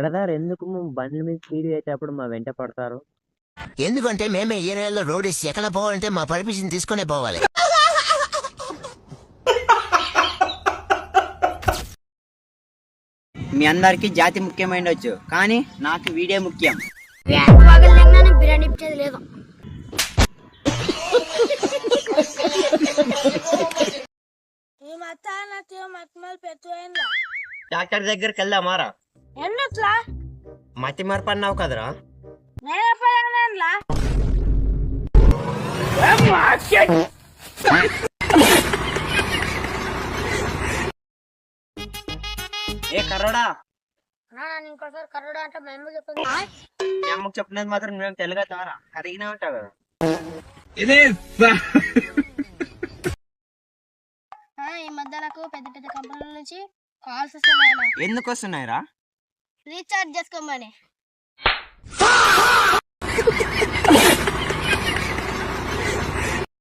Brother ఎందుకు బండ్ల మీద speed అయ్యేటప్పుడు మా వెంట పడతారు? ఎందుకంటే మేమే ఏరియాలో రోడ్ వేసి ఎక్కడ పోవాలంటే మా పర్మిషన్ తీసుకునే పోవాలి. మీ అందరికి జాతి ముఖ్యమైనవచ్చు, కానీ నాకు వీడియో ముఖ్యం. బిర్యానీ లేదు. డాక్టర్ దగ్గరికి వెళ్దామారా? ఎందుకులా? మతి మరపు అన్నావు కదరా. ఏ కర్రోడా, ఇంకోసారి కర్రోడా అంటే మేము చెప్పండి. మీ అమ్మకు చెప్పినది మాత్రం మేము తెలుగా తారా కరిగినా ఉంటావు కదా. ఈ మధ్య నాకు పెద్ద పెద్ద కంపెనీల నుంచి కాల్స్ వస్తున్నాయి. ఎందుకు వస్తున్నాయిరా? రీఛార్జ్ చేసుకోమని.